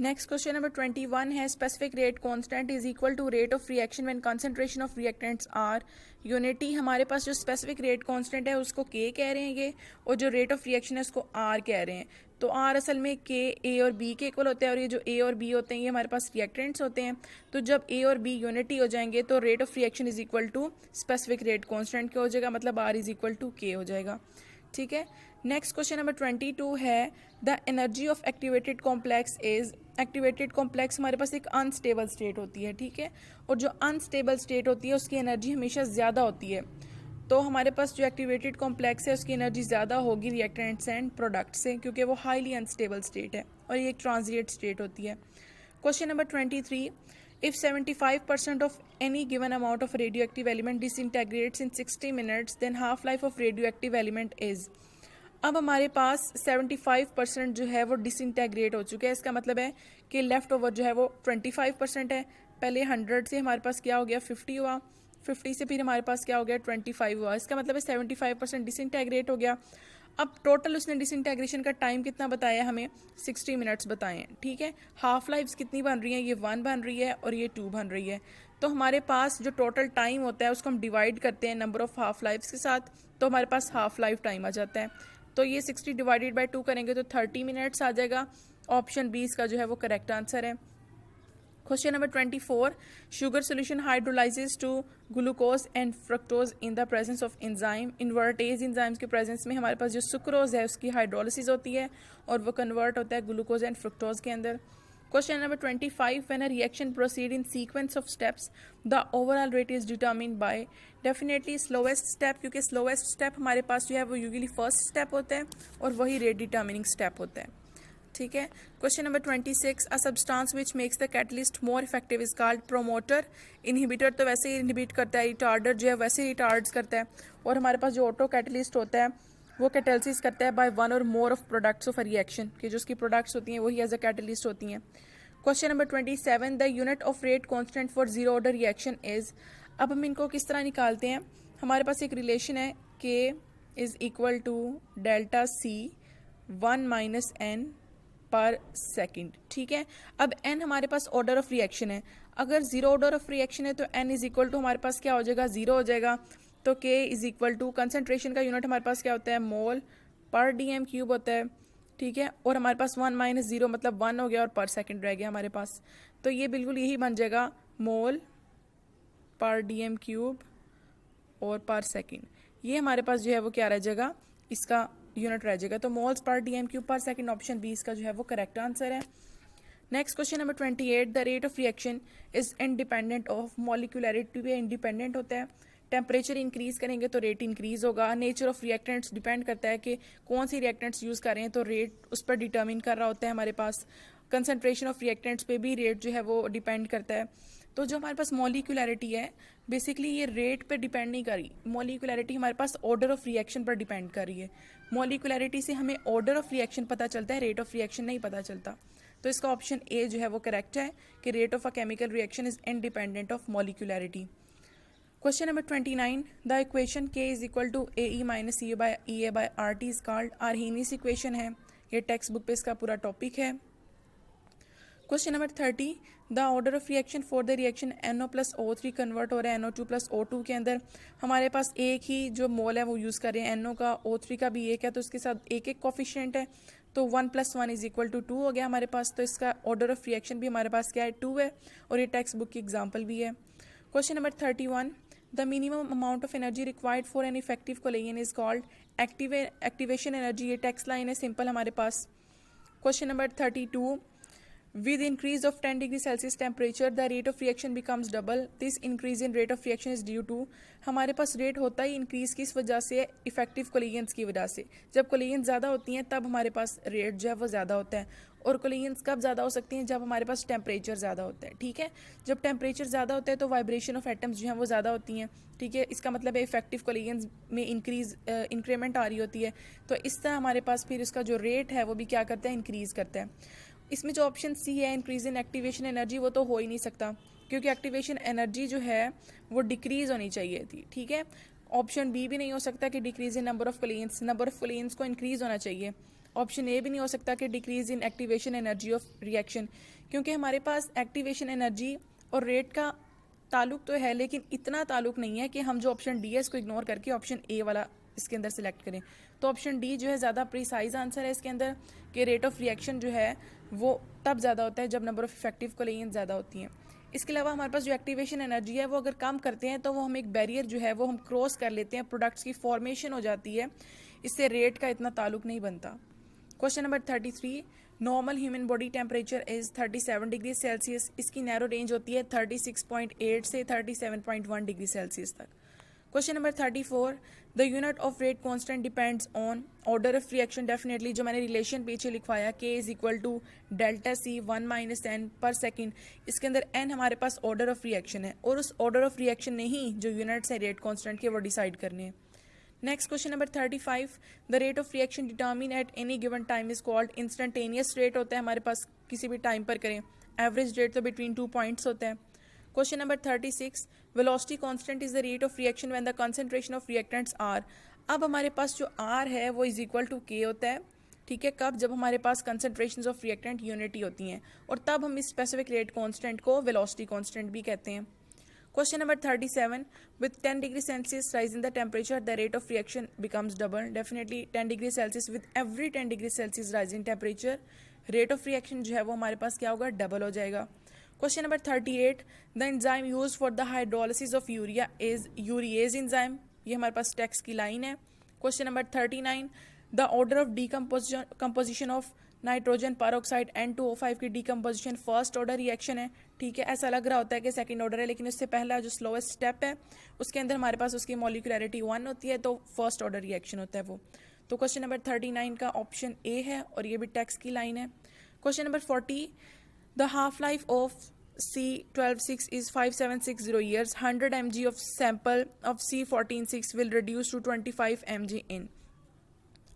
Next question number 21 है specific rate constant is equal to rate of reaction when concentration of reactants are unity. हमारे पास जो specific rate constant है उसको के कह रहे हैं ये, और जो रेट ऑफ रिएक्शन है उसको आर कह रहे हैं। तो आर असल में के ए और बी के इक्वल होता है, और ये जो ए और बी होते हैं ये हमारे पास रिएक्टेंट्स होते हैं। तो जब ए और बी यूनिटी हो जाएंगे तो rate of reaction is equal to specific rate constant क्या हो जाएगा, मतलब आर इज इक्वल टू के हो जाएगा। ठीक है। नेक्स्ट क्वेश्चन नंबर 22 है the energy of activated complex is. Activated complex हमारे पास एक अनस्टेबल स्टेट होती है, ठीक है, और जो अनस्टेबल स्टेट होती है उसकी एनर्जी हमेशा ज़्यादा होती है। तो हमारे पास जो एक्टिवेटेड कॉम्प्लेक्स है उसकी एनर्जी ज़्यादा होगी रिएक्टेंट्स एंड प्रोडक्ट से, क्योंकि वो हाईली अनस्टेबल स्टेट है और ये एक ट्रांजिएंट स्टेट होती है। Question number 23 if 75% of any given amount of radioactive element disintegrates in 60 minutes then half life of radioactive element is। अब हमारे पास 75% जो है वो डिसइंटेग्रेट हो चुके हैं। इसका मतलब है कि लेफ्ट ओवर जो है वो 25% है। पहले 100 से हमारे पास क्या हो गया 50 हुआ, 50 से फिर हमारे पास क्या हो गया 25 हुआ। इसका मतलब है 75% डिसइंटेग्रेट हो गया। अब टोटल उसने डिसइंटेग्रेशन का टाइम कितना बताया हमें, 60 मिनट्स बताए हैं, ठीक है। हाफ लाइफ्स कितनी बन रही हैं, ये 1 बन रही है और ये 2 बन रही है। तो हमारे पास जो टोटल टाइम होता है उसको हम डिवाइड करते हैं नंबर ऑफ हाफ लाइफ्स के साथ, तो हमारे पास हाफ लाइफ टाइम आ जाता है। तो ये 60 डिवाइडेड बाई 2 करेंगे तो 30 मिनट्स आ जाएगा। ऑप्शन बी इसका जो है वो करेक्ट आंसर है। Question number 24 sugar solution hydrolyses to glucose and fructose in the presence of enzyme. Invertase enzymes के प्रेजेंस में हमारे पास जो सुक्रोज है उसकी हाइड्रोलिसिस होती है और वो कन्वर्ट होता है ग्लूकोज एंड फ्रक्टोज के अंदर। Question number 25 when a reaction proceed in sequence of steps the overall rate is determined by. Definitely slowest step, क्योंकि स्लोएस्ट स्टेप हमारे पास जो है वो यूजुअली फर्स्ट स्टेप होता है और वही रेट डिटर्मिनिंग स्टेप होता है, ठीक है। Question number 26 a substance which makes the catalyst more effective is called promoter. Inhibitor तो वैसे ही इनहिबिट करता है, रिटार्डर जो है वैसे ही रिटार्ड्स करता है, और हमारे पास जो ऑटो कैटलिस्ट होता है वो कैटलिसिस करता है बाय वन और more of products of a reaction, कि जो उसकी प्रोडक्ट्स होती हैं वही एज अ कैटलिस्ट होती हैं। Question number 27 the unit of rate constant for zero order reaction is. अब हम इनको किस तरह निकालते हैं, हमारे पास एक रिलेशन है k is equal to delta C 1 minus n per second, ठीक है। अब n हमारे पास ऑर्डर ऑफ रिएक्शन है, अगर जीरो ऑर्डर ऑफ रिएक्शन है तो n इज इक्वल टू हमारे पास क्या हो जाएगा, जीरो हो जाएगा। तो k is equal to concentration का यूनिट हमारे पास क्या होता है, मोल पर डीएम क्यूब होता है, ठीक है। और हमारे पास 1 माइनस जीरो मतलब 1 हो गया और पर सेकेंड रह गया हमारे पास। तो ये बिल्कुल यही बन जाएगा मोल पर डीएम क्यूब और पर सेकेंड। ये हमारे पास जो है वो क्या रह जाएगा, इसका यूनिट रह जाएगा। तो मोल्स पर डीएम क्यूब पर सेकंड ऑप्शन बी इसका जो है वो करेक्ट आंसर है। Next question number 28 the rate of reaction is independent of molecularity पे इंडिपेंडेंट होता है। टेम्परेचर इंक्रीज करेंगे तो रेट इंक्रीज होगा। नेचर ऑफ रिएक्टेंट्स डिपेंड करता है कि कौन सी रिएक्टेंट्स यूज कर रहे हैं, तो रेट उस पर डिटर्मिन कर रहा होता है हमारे पास। कंसनट्रेशन ऑफ रिएक्टेंट्स पे भी रेट जो है वो डिपेंड करता है। तो जो हमारे पास मॉलिक्यूलरिटी है बेसिकली ये रेट पे डिपेंड नहीं कर रही, मॉलिक्यूलरिटी हमारे पास ऑर्डर ऑफ रिएक्शन पर डिपेंड कर रही है। मॉलिक्यूलरिटी से हमें ऑर्डर ऑफ रिएक्शन पता चलता है, रेट ऑफ रिएक्शन नहीं पता चलता। तो इसका ऑप्शन ए जो है वो करेक्ट है कि rate of a chemical reaction is independent of molecularity. Question number 29 the equation K is equal to A E minus E A by R T is called Arrhenius equation है। ये text book पे इसका पूरा topic है। Question number 30 the order of reaction for the reaction NO plus O3 convert हो रहा है NO2 plus O2 के अंदर। हमारे पास एक ही जो मोल है वो यूज़ कर रहे हैं, NO का O3 का भी एक है, तो इसके साथ एक एक कॉफिशिएंट है, तो 1 + 1 इज इक्वल टू 2 हो गया हमारे पास। तो इसका ऑर्डर ऑफ रिएक्शन भी हमारे पास क्या है, 2 है, और ये टेक्स्ट बुक की एग्जाम्पल भी है। Question number 31 the minimum amount of energy required for an effective collision is called activation energy. ये टेक्स्ट लाइन है सिंपल हमारे पास। Question number 32 with increase of 10 degree Celsius temperature the rate of reaction becomes double. This increase in rate of reaction is due to। हमारे पास rate होता ही increase किस वजह से, effective collisions की वजह से। जब कोलिजन्स ज़्यादा होती हैं तब हमारे पास रेट जो है वो ज़्यादा होता है, और कोलिजन्स कब ज़्यादा हो सकती हैं, जब हमारे पास टेम्परेचर ज़्यादा होता है, ठीक है। जब टेम्परेचर ज़्यादा होता है तो वाइब्रेशन ऑफ एटम्स जो हैं वो ज़्यादा होती हैं, ठीक है। इसका मतलब है इफेक्टिव कोलिजन्स में इंक्रीमेंट आ रही होती है। तो इस तरह हमारे पास फिर इसका जो रेट है वो भी क्या करता है, इंक्रीज़ करता है। इसमें जो ऑप्शन सी है इंक्रीज इन एक्टिवेशन एनर्जी, वो तो हो ही नहीं सकता, क्योंकि एक्टिवेशन एनर्जी जो है वो डिक्रीज होनी चाहिए थी, ठीक है। ऑप्शन बी भी नहीं हो सकता कि decrease in number of collisions, number of collisions को इंक्रीज होना चाहिए। ऑप्शन ए भी नहीं हो सकता कि decrease in activation energy of reaction, क्योंकि हमारे पास एक्टिवेशन एनर्जी और रेट का ताल्लुक तो है लेकिन इतना ताल्लुक नहीं है कि हम जो ऑप्शन डी है इसको इग्नोर करके ऑप्शन ए वाला इसके अंदर सेलेक्ट करें। तो ऑप्शन डी जो है ज़्यादा प्रिसाइज आंसर है इसके अंदर कि रेट ऑफ रिएक्शन जो है वो तब ज़्यादा होता है जब नंबर ऑफ इफेक्टिव कोलिजन ज़्यादा होती हैं। इसके अलावा हमारे पास जो एक्टिवेशन एनर्जी है वो अगर कम करते हैं तो वो हम एक बैरियर जो है वो हम क्रॉस कर लेते हैं, प्रोडक्ट्स की फॉर्मेशन हो जाती है, इससे रेट का इतना ताल्लुक नहीं बनता। Question number 33, normal human body temperature is 37 degree Celsius. इसकी नैरो रेंज होती है 36.8 से 37.1 डिग्री सेल्सियस तक। Question number 34, the unit of rate constant depends on order of reaction. Definitely जो मैंने रिलेशन पीछे लिखवाया K is equal to delta C 1 minus n per second, इसके अंदर n हमारे पास ऑर्डर ऑफ रिएक्शन है और उस ऑर्डर ऑफ रिएक्शन ने ही जो यूनिट्स है रेट कांस्टेंट के वो डिसाइड करने हैं। Next question number 35, the rate of reaction determine at any given time is called. Instantaneous rate होता है हमारे पास किसी भी टाइम पर करें, एवरेज रेट तो बिटवीन 2 पॉइंट्स होता है। Question number 36, velocity constant is the rate of reaction when the concentration of reactants are. अब हमारे पास जो आर है वो इज इक्वल टू के होता है, ठीक है, कब? जब हमारे पास कंसंट्रेशन ऑफ रिएक्टेंट यूनिटी होती हैं और तब हम इस स्पेसिफिक रेट कांस्टेंट को वेलोसिटी कांस्टेंट भी कहते हैं। Question number 37, with 10 degree Celsius rise in the temperature, the rate of reaction becomes double. Definitely 10 degree Celsius, with every 10 degree Celsius rise in temperature, rate of reaction जो है वो हमारे पास क्या होगा? डबल हो जाएगा। Question number 38, the enzyme used for the hydrolysis of urea is urease enzyme। ये हमारे पास टेक्स्ट की लाइन है। Question number 39, the order of decomposition of nitrogen peroxide N2O5 की डीकम्पोजिशन फर्स्ट ऑर्डर रिएक्शन है, ठीक है। ऐसा लग रहा होता है कि सेकंड ऑर्डर है लेकिन उससे पहला जो स्लोएस्ट स्टेप है उसके अंदर हमारे पास उसकी मॉलिक्यूलरिटी 1 होती है, तो फर्स्ट ऑर्डर रिएक्शन होता है वो। तो क्वेश्चन नंबर 39 का ऑप्शन ए है और ये भी टेक्स्ट की लाइन है। Question number 40, the half life of C12.6 is 5760 years. 100 mg of sample of C14.6 will reduce to 25 mg in।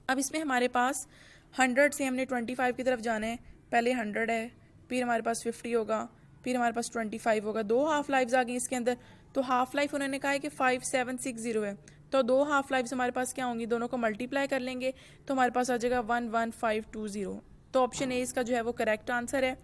अब इसमें हमारे पास 100 से हमने 25 की तरफ जाना है, पहले 100 है, फिर हमारे पास 50 होगा, फिर हमारे पास 25 होगा। दो हाफ लाइफ्स आ गई इसके अंदर, तो हाफ लाइफ उन्होंने कहा है कि 5760 है, तो दो हाफ लाइफ्स हमारे पास क्या होंगी? दोनों को मल्टीप्लाई कर लेंगे तो हमारे पास आ जाएगा 11520। तो ऑप्शन ए इसका जो है वो करेक्ट आंसर है।